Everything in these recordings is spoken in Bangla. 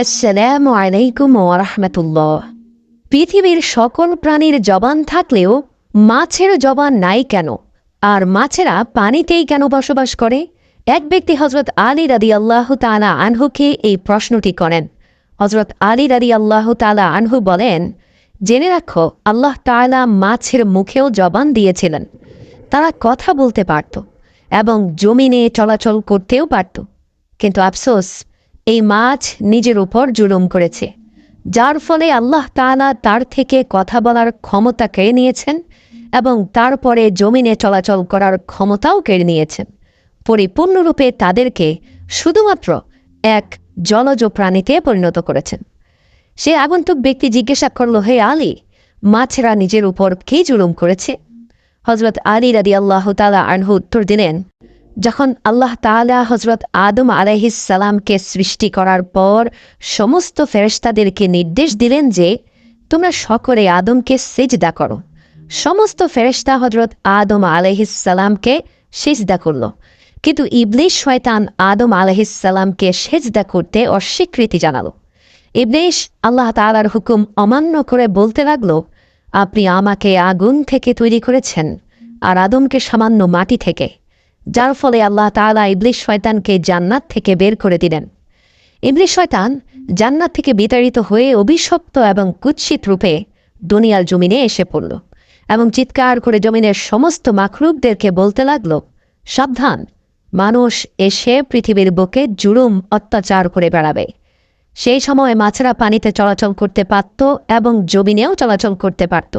আসসালামু আলাইকুম ওয়া রাহমাতুল্লাহ। পৃথিবীর সকল প্রাণীর জবান থাকলেও মাছের জবান নাই কেন? আর মাছেরা পানিতেই কেন বসবাস করে? এক ব্যক্তি হযরত আলী রাদিয়াল্লাহু তাআলা আনহুকে এই প্রশ্নটি করেন। হযরত আলী রাদিয়াল্লাহু তাআলা আনহু বলেন, জেনে রাখো, আল্লাহ তাআলা মাছের মুখেও জবান দিয়েছিলেন। তারা কথা বলতে পারত এবং জমিনে চলাচল করতেও পারত। কিন্তু আফসোস, এই মাছ নিজের উপর জুলুম করেছে, যার ফলে আল্লাহ তাআলা তার থেকে কথা বলার ক্ষমতা কেড়ে নিয়েছেন এবং তারপরে জমিনে চলাচল করার ক্ষমতাও কেড়ে নিয়েছেন। পরিপূর্ণরূপে তাদেরকে শুধুমাত্র এক জলজ প্রাণীতে পরিণত করেছেন। সে আগন্তুক ব্যক্তি জিজ্ঞাসা করল, হে আলী, মাছেরা নিজের উপর কে জুলুম করেছে? হযরত আলী রাদিয়াল্লাহু তাআলা আনহু উত্তর দিলেন, যখন আল্লাহ তাআলা হযরত আদম আলাইহিস সালামকে সৃষ্টি করার পর সমস্ত ফেরেশতাদেরকে নির্দেশ দিলেন যে তোমরা সকলে আদমকে সিজদা করো, সমস্ত ফেরেশতা হযরত আদম আলাইহিস সালামকে সিজদা করল। কিন্তু ইবলিস শয়তান আদম আলাইহিস সালামকে সিজদা করতে অস্বীকৃতি জানালো। ইবলিস আল্লাহ তাআলার হুকুম অমান্য করে বলতে লাগলো, আপনি আমাকে আগুন থেকে তৈরি করেছেন আর আদমকে সামান্য মাটি থেকে, যার ফলে আল্লাহ তাআলা ইবলিস শয়তানকে জান্নাত থেকে বের করে দিলেন। ইবলিস শয়তান জান্নাত থেকে বিতাড়িত হয়ে অভিশপ্ত এবং কুৎসিত রূপে দুনিয়ার জমিনে এসে পড়ল এবং চিৎকার করে জমিনের সমস্ত মাখলুকদেরকে বলতে লাগল, সাবধান, মানুষ এসে পৃথিবীর বুকে জুলুম অত্যাচার করে বেড়াবে। সেই সময় মাছেরা পানিতে চলাচল করতে পারত এবং জমিনেও চলাচল করতে পারত।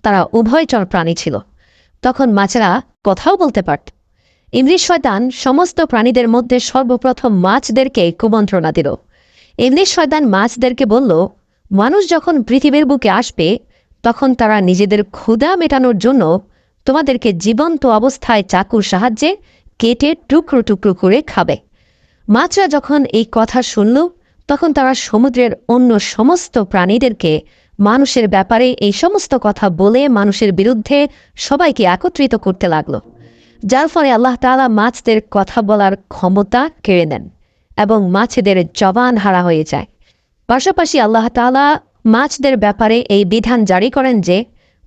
তারা উভয়চর প্রাণী ছিল। তখন মাছেরা কথাও বলতে পারত। ইবলিস শয়তান সমস্ত প্রাণীদের মধ্যে সর্বপ্রথম মাছদেরকে কুমন্ত্রণা দিল। ইবলিস শয়তান মাছদেরকে বলল, মানুষ যখন পৃথিবীর বুকে আসবে তখন তারা নিজেদের ক্ষুধা মেটানোর জন্য তোমাদেরকে জীবন্ত অবস্থায় চাকুর সাহায্যে কেটে টুকরো টুকরো করে খাবে। মাছরা যখন এই কথা শুনল তখন তারা সমুদ্রের অন্য সমস্ত প্রাণীদেরকে মানুষের ব্যাপারে এই সমস্ত কথা বলে মানুষের বিরুদ্ধে সবাইকে একত্রিত করতে লাগলো, যার ফলে আল্লাহ তাআলা মাছদের কথা বলার ক্ষমতা কেড়ে নেন এবং মাছেদের জবান হারা হয়ে যায়। পাশাপাশি আল্লাহ তাআলা মাছদের ব্যাপারে এই বিধান জারি করেন যে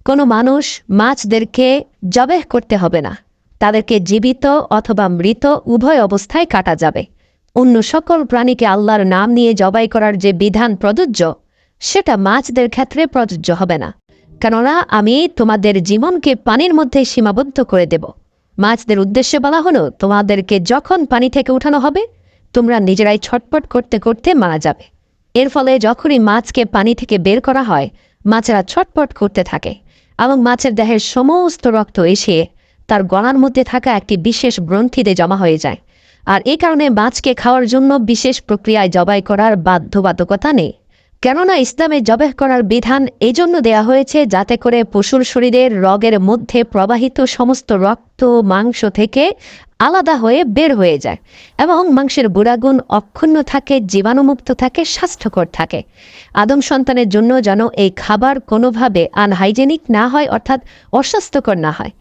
কোনো মানুষ মাছদেরকে জবেহ করতে হবে না, তাদেরকে জীবিত অথবা মৃত উভয় অবস্থায় কাটা যাবে। অন্য সকল প্রাণীকে আল্লাহর নাম নিয়ে জবাই করার যে বিধান প্রযোজ্য, সেটা মাছদের ক্ষেত্রে প্রযোজ্য হবে না, কেননা আমি তোমাদের জীবনকে পানির মধ্যে সীমাবদ্ধ করে দেব। মাছদের উদ্দেশ্যে বলা হলো, তোমাদেরকে যখন পানি থেকে উঠানো হবে তোমরা নিজেরাই ছটপট করতে করতে মারা যাবে। এর ফলে যখনই মাছকে পানি থেকে বের করা হয় মাছেরা ছটপট করতে থাকে এবং মাছের দেহের সমস্ত রক্ত এসে তার গলার মধ্যে থাকা একটি বিশেষ গ্রন্থিতে জমা হয়ে যায়। আর এই কারণে মাছকে খাওয়ার জন্য বিশেষ প্রক্রিয়ায় জবাই করার বাধ্যবাধকতা নেই, কেননা ইসলামে জবেহ করার বিধান এই জন্য দেয়া হয়েছে যাতে করে পশুর শরীরের রগের মধ্যে প্রবাহিত সমস্ত রক্ত মাংস থেকে আলাদা হয়ে বের হয়ে যায় এবং মাংসের গুণাগুণ অক্ষুণ্ণ থাকে, জীবাণুমুক্ত থাকে, স্বাস্থ্যকর থাকে। আদম সন্তানের জন্য যেন এই খাবার কোনোভাবে আনহাইজেনিক না হয়, অর্থাৎ অস্বাস্থ্যকর না হয়।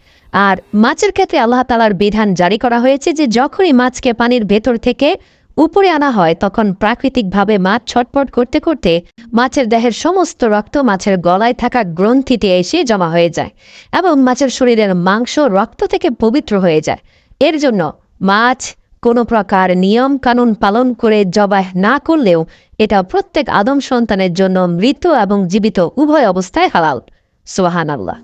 আর মাছের ক্ষেত্রে আল্লাহ তাআলার বিধান জারি করা হয়েছে যে যখনই মাছকে পানির ভেতর থেকে উপরে আনা হয় তখন প্রাকৃতিকভাবে মাছ ছটপট করতে করতে মাছের দেহের সমস্ত রক্ত মাছের গলায় থাকা গ্রন্থিতে এসে জমা হয়ে যায় এবং মাছের শরীরের মাংস রক্ত থেকে পবিত্র হয়ে যায়। এর জন্য মাছ কোনো প্রকার নিয়ম কানুন পালন করে জবাই না করলেও এটা প্রত্যেক আদম সন্তানের জন্য মৃত এবং জীবিত উভয় অবস্থায় হালাল। সুবহানাল্লাহ।